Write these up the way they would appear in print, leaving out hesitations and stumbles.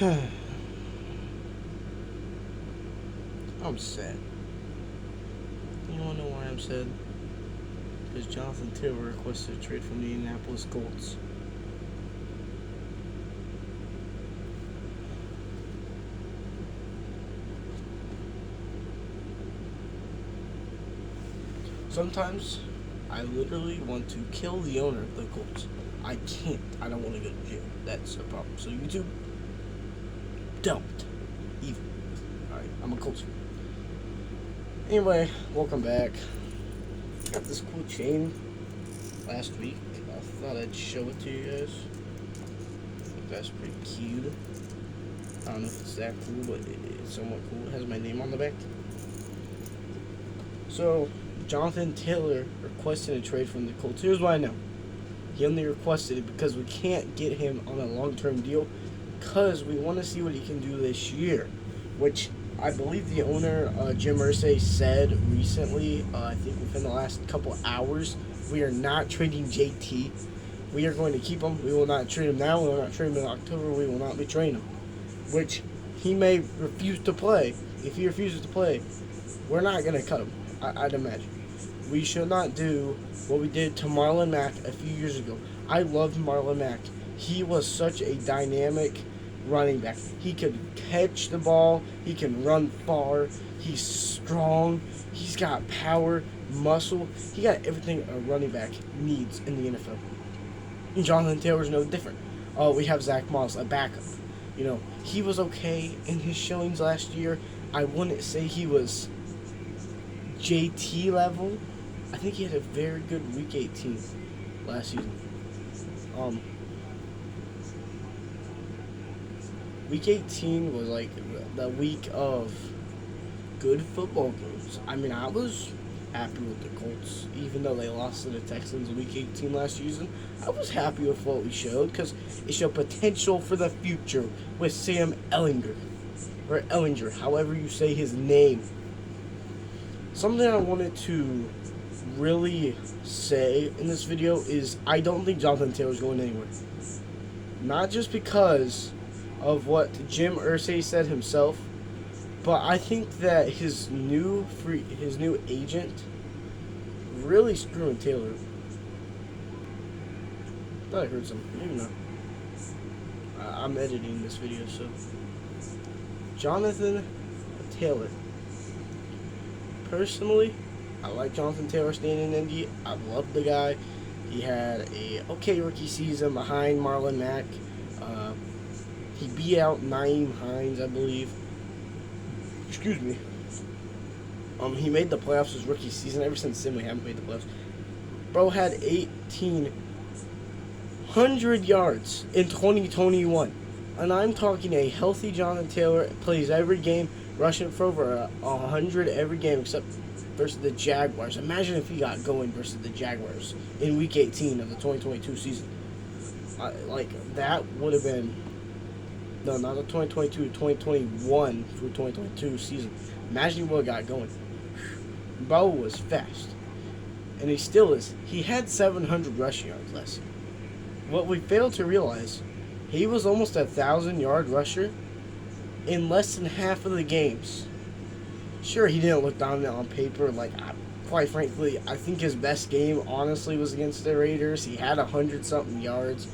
I'm sad. You wanna know why I'm sad? Because Johnathan Taylor requested a trade from the Indianapolis Colts. Sometimes I literally want to kill the owner of the Colts. I can't. I don't want to go to jail. That's a problem. So YouTube, don't even. Alright, I'm a Colts fan. Anyway, welcome back. Got this cool chain last week. I thought I'd show it to you guys. I think that's pretty cute. I don't know if it's that cool, but it's somewhat cool. It has my name on the back. So, Johnathan Taylor requested a trade from the Colts. Here's why I know. He only requested it because we can't get him on a long-term deal because we want to see what he can do this year, which I believe the owner, Jim Irsay, said recently, I think within the last couple hours, we are not trading JT. We are going to keep him. We will not trade him now. We will not trade him in October. We will not be trading him, which he may refuse to play. If he refuses to play, we're not going to cut him, I'd imagine. We should not do what we did to Marlon Mack a few years ago. I loved Marlon Mack. He was such a dynamic running back. He could catch the ball. He can run far. He's strong. He's got power, muscle. He got everything a running back needs in the NFL. And Johnathan Taylor's no different. We have Zach Moss, a backup. You know, he was okay in his showings last year. I wouldn't say he was JT level. I think he had a very good week 18 last season. Week 18 was like the week of good football games. I mean, I was happy with the Colts, even though they lost to the Texans week 18 last season. I was happy with what we showed because it showed potential for the future with Sam Ellinger, or Ellinger, however you say his name. Something I wanted to really say in this video is I don't think Johnathan Taylor's going anywhere. Not just because of what Jim Irsay said himself, but I think that his new agent really screwing Taylor. I thought I heard something. Maybe not. I'm editing this video, so Johnathan Taylor. Personally, I like Johnathan Taylor staying in Indy. I love the guy. He had a okay rookie season behind Marlon Mack. He beat out Nyheim Hines, I believe. Excuse me. He made the playoffs his rookie season. Ever since then, we haven't made the playoffs. Bro had 1,800 yards in 2021. And I'm talking a healthy Johnathan Taylor. Plays every game, rushing for over 100 every game except versus the Jaguars. Imagine if he got going versus the Jaguars in Week 18 of the 2022 season. That would have been... No, not the 2022, 2021 through 2022 season. Imagine what got going. Bo was fast. And he still is. He had 700 rushing yards last year. What we failed to realize, he was almost a 1,000-yard rusher in less than half of the games. Sure, he didn't look dominant on paper. Quite frankly, I think his best game, honestly, was against the Raiders. He had 100-something yards.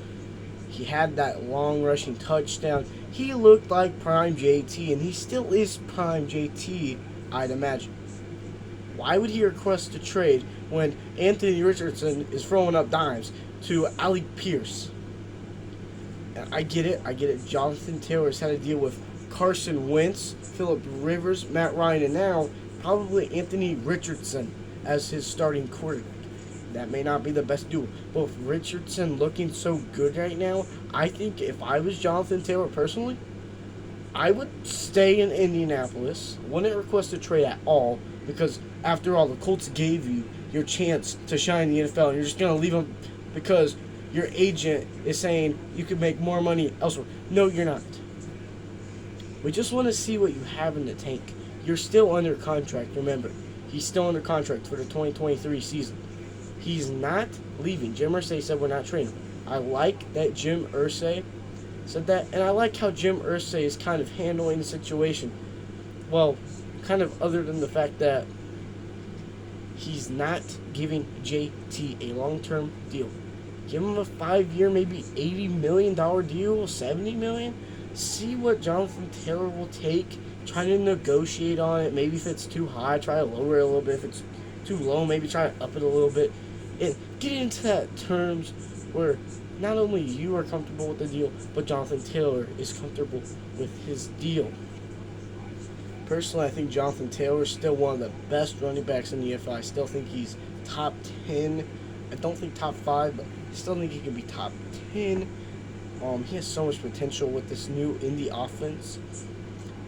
He had that long rushing touchdown. He looked like prime JT, and he still is prime JT, I'd imagine. Why would he request a trade when Anthony Richardson is throwing up dimes to Alec Pierce? And I get it. Johnathan Taylor's had to deal with Carson Wentz, Phillip Rivers, Matt Ryan, and now probably Anthony Richardson as his starting quarterback. That may not be the best duo. But with Richardson looking so good right now, I think if I was Johnathan Taylor personally, I would stay in Indianapolis. Wouldn't request a trade at all because, after all, the Colts gave you your chance to shine in the NFL, and you're just going to leave them because your agent is saying you can make more money elsewhere. No, you're not. We just want to see what you have in the tank. You're still under contract, remember. He's still under contract for the 2023 season. He's not leaving. Jim Irsay said we're not trading him. I like that Jim Irsay said that, and I like how Jim Irsay is kind of handling the situation. Well, kind of other than the fact that he's not giving JT a long-term deal. Give him a 5-year, maybe $80 million deal, $70 million. See what Johnathan Taylor will take. Try to negotiate on it. Maybe if it's too high, try to lower it a little bit. If it's too low, maybe try to up it a little bit. And get into that terms where not only you are comfortable with the deal, but Johnathan Taylor is comfortable with his deal. Personally, I think Johnathan Taylor is still one of the best running backs in the NFL. I still think he's top 10. I don't think top 5, but I still think he could be top 10. He has so much potential with this new Indy offense.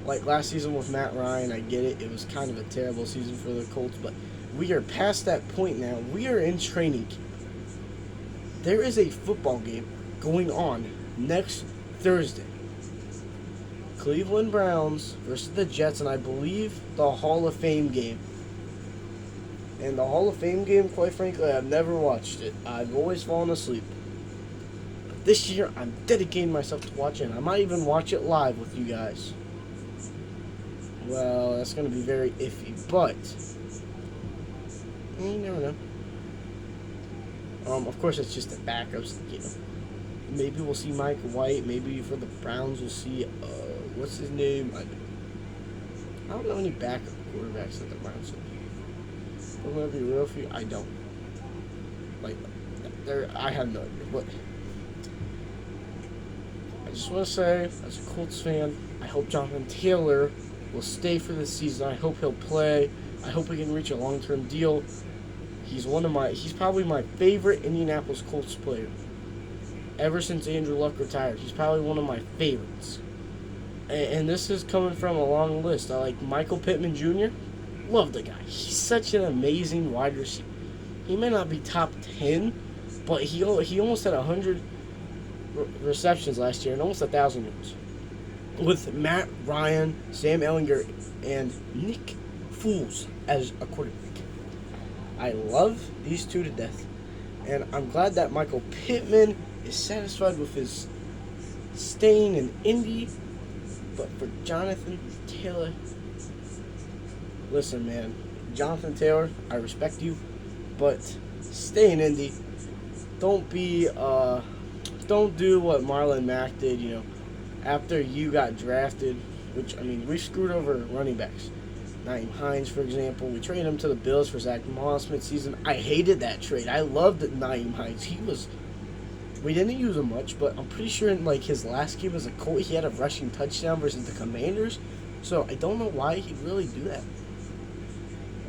Like last season with Matt Ryan, I get it. It was kind of a terrible season for the Colts, but we are past that point now. We are in training camp. There is a football game going on next Thursday. Cleveland Browns versus the Jets, and I believe the Hall of Fame game. And the Hall of Fame game, quite frankly, I've never watched it. I've always fallen asleep. But this year, I'm dedicating myself to watching it. I might even watch it live with you guys. Well, that's going to be very iffy, but you never know. Of course, it's just the backups. Maybe we'll see Mike White. Maybe for the Browns, we'll see what's his name? I don't know any backup quarterbacks that the Browns have. I'm gonna be real with you. I don't. I have no idea. But I just want to say, as a Colts fan, I hope Johnathan Taylor will stay for this season. I hope he'll play. I hope he can reach a long-term deal. He's probably my favorite Indianapolis Colts player. Ever since Andrew Luck retired, he's probably one of my favorites. And this is coming from a long list. I like Michael Pittman Jr. Love the guy. He's such an amazing wide receiver. He may not be top 10, but he almost had 100 receptions last year and almost 1,000 yards. With Matt Ryan, Sam Ehlinger, and Nick Foles as a quarterback. I love these two to death. And I'm glad that Michael Pittman is satisfied with his staying in Indy. But for Johnathan Taylor, listen, man. Johnathan Taylor, I respect you, but stay in Indy. Don't do what Marlon Mack did, after you got drafted, which, we screwed over running backs. Nyheim Hines, for example. We traded him to the Bills for Zach Moss mid-season. I hated that trade. I loved Nyheim Hines. We didn't use him much, but I'm pretty sure in his last game as a Colt, he had a rushing touchdown versus the Commanders. So I don't know why he'd really do that.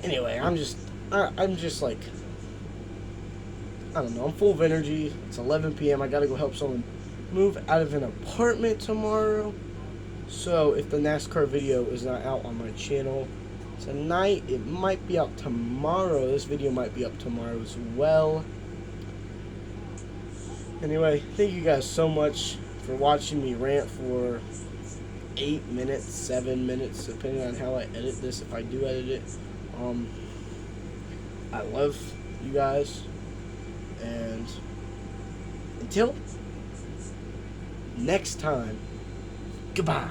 Anyway, I'm just I don't know. I'm full of energy. It's 11 p.m. I gotta go help someone move out of an apartment tomorrow. So if the NASCAR video is not out on my channel tonight, it might be out tomorrow. This video might be up tomorrow as well. Anyway, thank you guys so much for watching me rant for 8 minutes, 7 minutes, depending on how I edit this, if I do edit it. I love you guys, and until next time, goodbye.